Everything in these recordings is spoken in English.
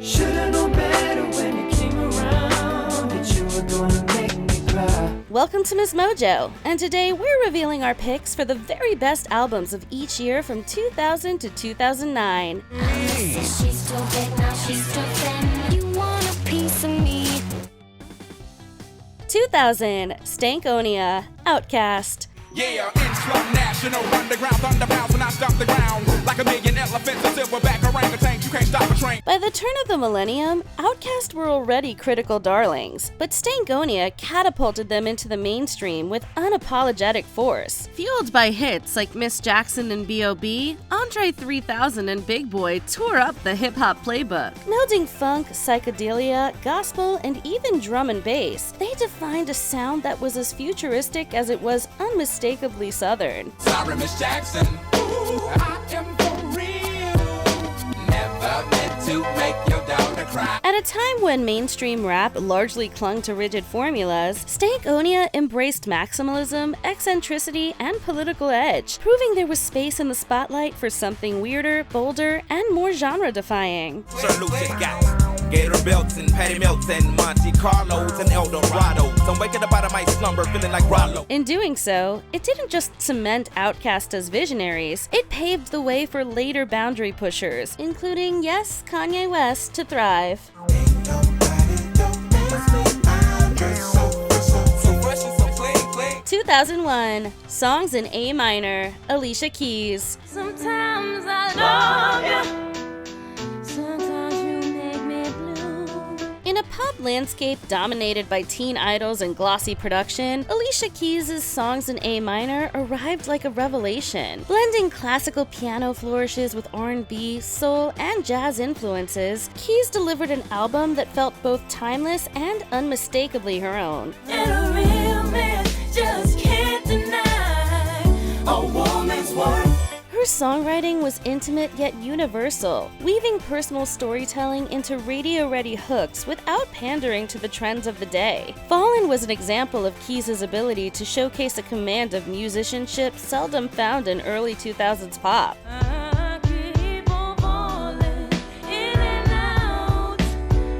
Should've known better when you came around that you were gonna make me cry. Welcome to MsMojo, and today we're revealing our picks for the very best albums of each year from 2000 to 2009. She's still big, now she's still thin. You want a piece of me. 2000, Stankonia, OutKast. Yeah, in national underground thunderbounds when I stop the ground like a million elephants, a silverback orangutan, you can't stop a train. By the turn of the millennium, OutKast were already critical darlings, but Stankonia catapulted them into the mainstream with unapologetic force. Fueled by hits like Miss Jackson and B.O.B., Andre 3000 and Big Boy tore up the hip-hop playbook. Melding funk, psychedelia, gospel, and even drum and bass, they defined a sound that was as futuristic as it was unmistakably Southern. Sorry, Miss Jackson. Ooh, I am for real. Never meant to make your daughter cry. At a time when mainstream rap largely clung to rigid formulas, Stankonia embraced maximalism, eccentricity, and political edge, proving there was space in the spotlight for something weirder, bolder, and more genre-defying. Sir Lucian got Gator belts and Patty Melts and Monte Carlos and El Dorado. So I'm waking up out of my slumber feeling like Rollo. In doing so, it didn't just cement OutKast as visionaries, it paved the way for later boundary pushers, including, yes, Kanye West, to thrive. 2001, Songs in A Minor, Alicia Keys. Sometimes I love you. Sometimes you make me blue. In a pop landscape dominated by teen idols and glossy production, Alicia Keys' Songs in A Minor arrived like a revelation. Blending classical piano flourishes with R&B, soul, and jazz influences, Keys delivered an album that felt both timeless and unmistakably her own. And a real man just can't deny a woman's worth. Her songwriting was intimate yet universal, weaving personal storytelling into radio-ready hooks without pandering to the trends of the day. Fallen was an example of Keys' ability to showcase a command of musicianship seldom found in early 2000s pop. I keep on falling in and out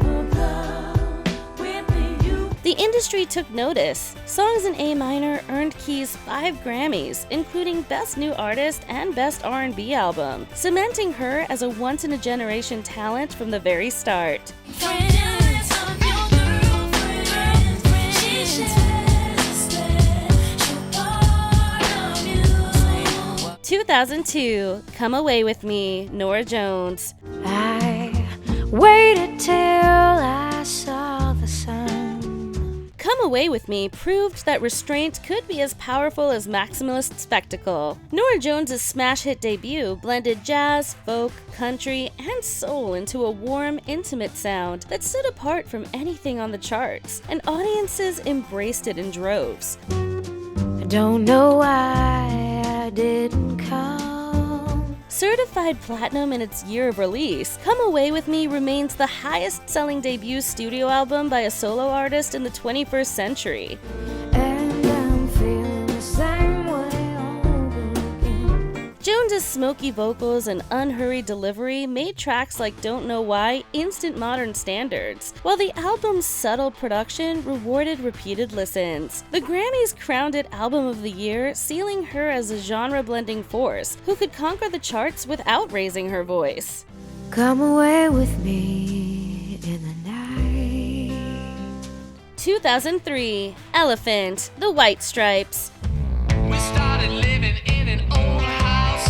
of love with you. The industry took notice. Songs in A Minor earned Keys 5 Grammys, including Best New Artist and Best R&B Album, cementing her as a once-in-a-generation talent from the very start. Friends of your girlfriend, she says that you're part of you. 2002, Come Away With Me, Norah Jones. I waited till I saw the sun. Come Away With Me proved that restraint could be as powerful as maximalist spectacle. Norah Jones' smash hit debut blended jazz, folk, country, and soul into a warm, intimate sound that stood apart from anything on the charts, and audiences embraced it in droves. I don't know why I didn't come. Certified platinum in its year of release, Come Away With Me remains the highest-selling debut studio album by a solo artist in the 21st century. And I'm feeling the same way over again. Jones's smoky vocals and unhurried delivery made tracks like Don't Know Why instant modern standards, while the album's subtle production rewarded repeated listens. The Grammys crowned it Album of the Year, sealing her as a genre-blending force who could conquer the charts without raising her voice. Come away with me in the night. 2003, Elephant, The White Stripes. We started living in an old house.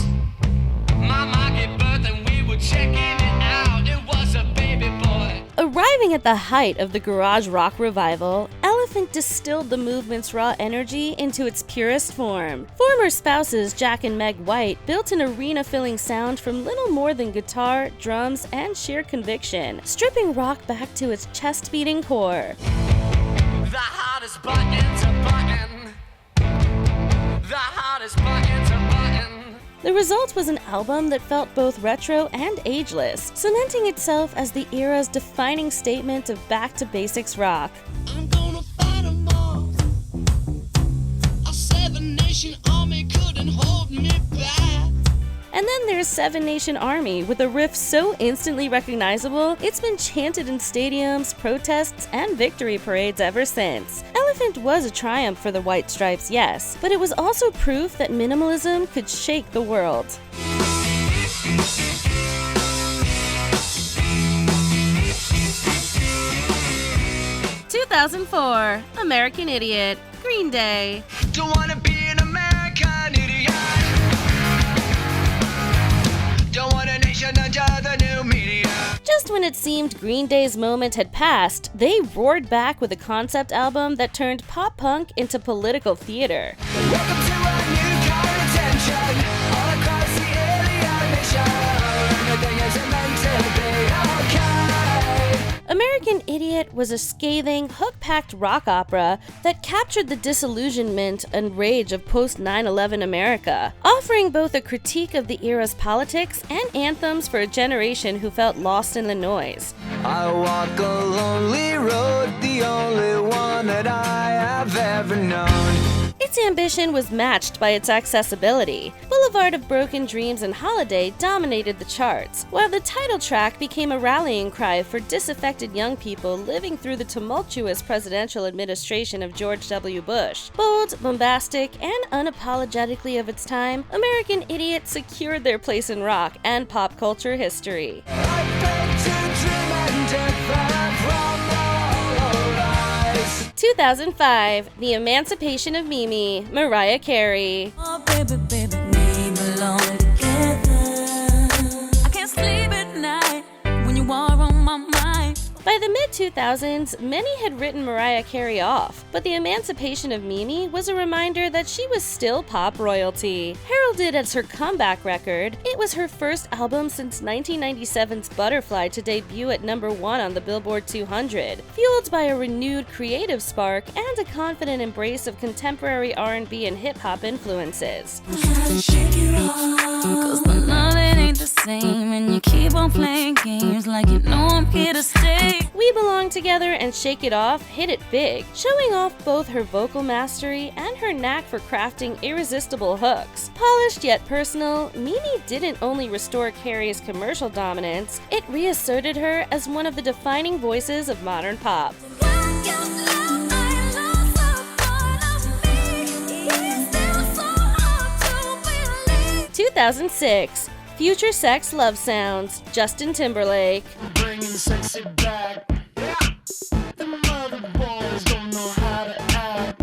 Mama gave birth and we were checking it out. It was a baby boy. Arriving at the height of the garage rock revival, Elephant distilled the movement's raw energy into its purest form. Former spouses Jack and Meg White built an arena-filling sound from little more than guitar, drums, and sheer conviction, stripping rock back to its chest-beating core. The hottest button to button. The hottest button to button. The result was an album that felt both retro and ageless, cementing itself as the era's defining statement of back-to-basics rock. I'm gonna fight 'em all. A 7-nation army couldn't hold me back. And then there's Seven Nation Army with a riff so instantly recognizable, it's been chanted in stadiums, protests, and victory parades ever since. Elephant was a triumph for the White Stripes, yes, but it was also proof that minimalism could shake the world. 2004, American Idiot, Green Day. Don't wanna be an American idiot. Don't want a nation under the new media. Just when it seemed Green Day's moment had passed, they roared back with a concept album that turned pop punk into political theater. Welcome to a new kind of tension all across the alien nation. Everything is meant to be okay. American Idiot was a scathing, hook-packed rock opera that captured the disillusionment and rage of post-9/11 America, offering both a critique of the era's politics and anthems for a generation who felt lost in the noise. I walk a lonely road, the only one that I have ever known. Its ambition was matched by its accessibility. Boulevard of Broken Dreams and Holiday dominated the charts, while the title track became a rallying cry for disaffected young people living through the tumultuous presidential administration of George W. Bush. Bold, bombastic, and unapologetically of its time, American Idiot secured their place in rock and pop culture history. 2005, The Emancipation of Mimi, Mariah Carey. Oh, baby, baby, we belong together. I can't sleep at night when you are on my mind. By the mid-2000s, many had written Mariah Carey off, but The Emancipation of Mimi was a reminder that she was still pop royalty. Heralded as her comeback record, it was her first album since 1997's Butterfly to debut at #1 on the Billboard 200, fueled by a renewed creative spark and a confident embrace of contemporary R&B and hip-hop influences. Shake it off, 'cause the love it ain't the same, and you keep on playing games like you know I'm here to stay. We Belong Together and Shake It Off hit it big, showing off both her vocal mastery and her knack for crafting irresistible hooks. Polished yet personal, Mimi didn't only restore Carey's commercial dominance, it reasserted her as one of the defining voices of modern pop. 2006, Future Sex Love Sounds, Justin Timberlake. Bringing sexy back. The mother boys don't know how to act.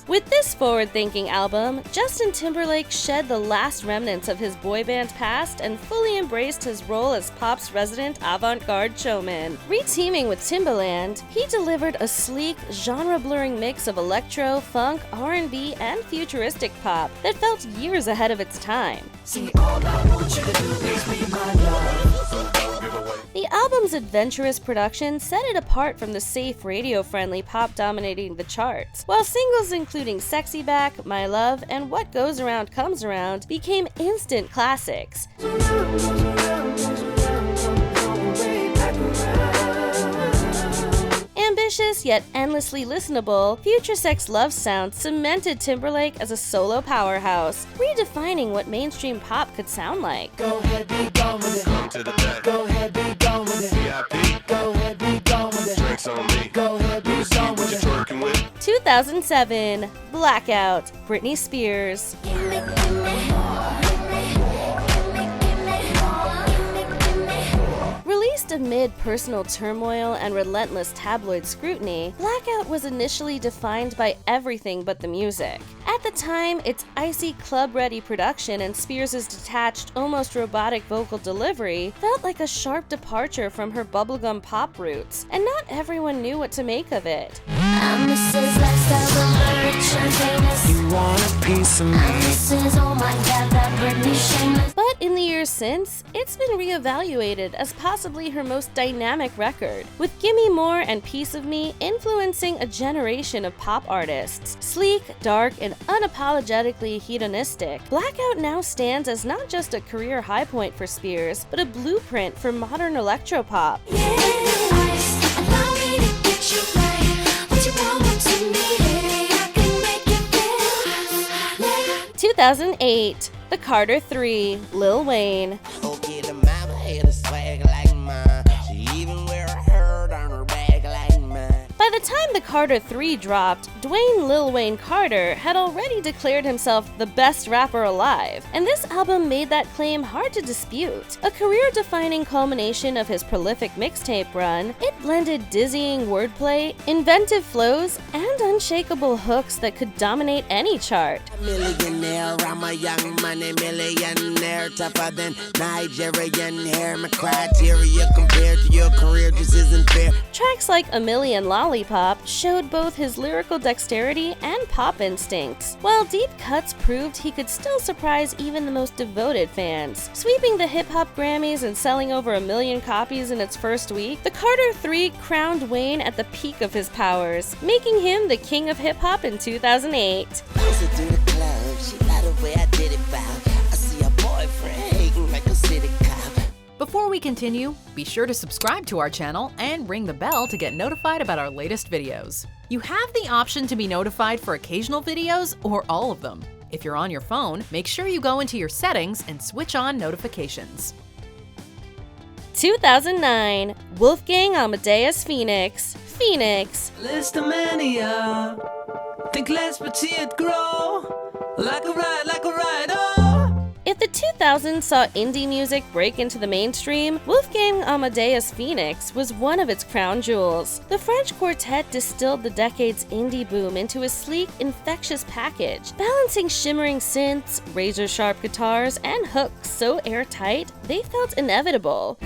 With this forward-thinking album, Justin Timberlake shed the last remnants of his boy band past and fully embraced his role as pop's resident avant-garde showman. Re-teaming with Timbaland, he delivered a sleek, genre-blurring mix of electro, funk, R&B, and futuristic pop that felt years ahead of its time. See, all I want you to do is be my love. The album's adventurous production set it apart from the safe, radio-friendly pop dominating the charts, while singles including Sexy Back, My Love, and What Goes Around Comes Around became instant classics. Ambitious yet endlessly listenable, Future Sex Love Sound cemented Timberlake as a solo powerhouse, redefining what mainstream pop could sound like. Go ahead, be gone with it. Come to the back. Go ahead, be gone with it. VIP. Go ahead, be gone with it. Drinks on me. Go ahead, be See gone what with you it. twerking with. 2007, Blackout, Britney Spears. Released amid personal turmoil and relentless tabloid scrutiny, Blackout was initially defined by everything but the music. At the time, its icy club-ready production and Spears' detached, almost robotic vocal delivery felt like a sharp departure from her bubblegum pop roots, and not everyone knew what to make of it. I'm Mrs. Lifestyle, the rich and famous. You want a piece of me? This is, oh my god, that Britney shameless. But in the years since, it's been reevaluated as possibly her most dynamic record, with Gimme More and Piece of Me influencing a generation of pop artists. Sleek, dark, and unapologetically hedonistic, Blackout now stands as not just a career high point for Spears, but a blueprint for modern electropop. 2008, The Carter 3, Lil Wayne. Okay, the mama had a swag like mine. She even wear a herd on her back like mine. By the time the Carter 3 dropped, Dwayne Lil Wayne Carter had already declared himself the best rapper alive, and this album made that claim hard to dispute. A career-defining culmination of his prolific mixtape run, it blended dizzying wordplay, inventive flows, and unshakable hooks that could dominate any chart. Millionaire, I'm a young money millionaire, tougher than Nigerian hair. My criteria compared to your career just isn't fair. Tracks like A Million Lollipop showed both his lyrical dexterity and pop instincts, while deep cuts proved he could still surprise even the most devoted fans. Sweeping the hip-hop Grammys and selling over 1 million copies in its first week, the Carter 3 crowned Wayne at the peak of his powers, making him the king of hip-hop in 2008. Closer to the club, she like the way I did it, bow. I see a boyfriend hating like a city cop. Before we continue, be sure to subscribe to our channel and ring the bell to get notified about our latest videos. You have the option to be notified for occasional videos or all of them. If you're on your phone, make sure you go into your settings and switch on notifications. 2009, Wolfgang Amadeus Phoenix, Phoenix. Listomania, think less but see it grow. Like a ride, oh. If the 2000s saw indie music break into the mainstream, Wolfgang Amadeus Phoenix was one of its crown jewels. The French quartet distilled the decade's indie boom into a sleek, infectious package, balancing shimmering synths, razor-sharp guitars, and hooks so airtight they felt inevitable.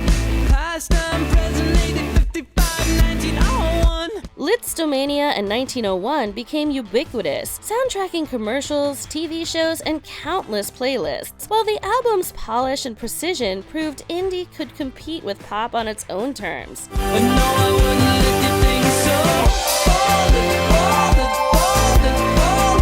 Past time, present, 1855, 1901. Listomania and 1901 became ubiquitous, soundtracking commercials, TV shows, and countless playlists, while the album's polish and precision proved indie could compete with pop on its own terms. And no, I wouldn't let you think so. Hold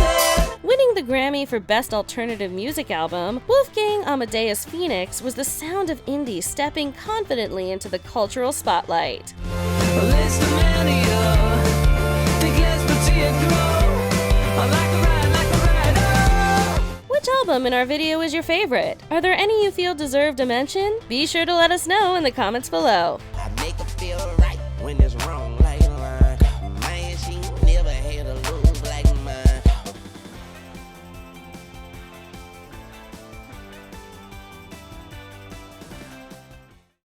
it. Winning the Grammy for Best Alternative Music Album, Wolfgang Amadeus Phoenix was the sound of indie stepping confidently into the cultural spotlight. Listomania, think less but see it grow. Like a ride, oh. Which album in our video is your favorite? Are there any you feel deserve a mention? Be sure to let us know in the comments below.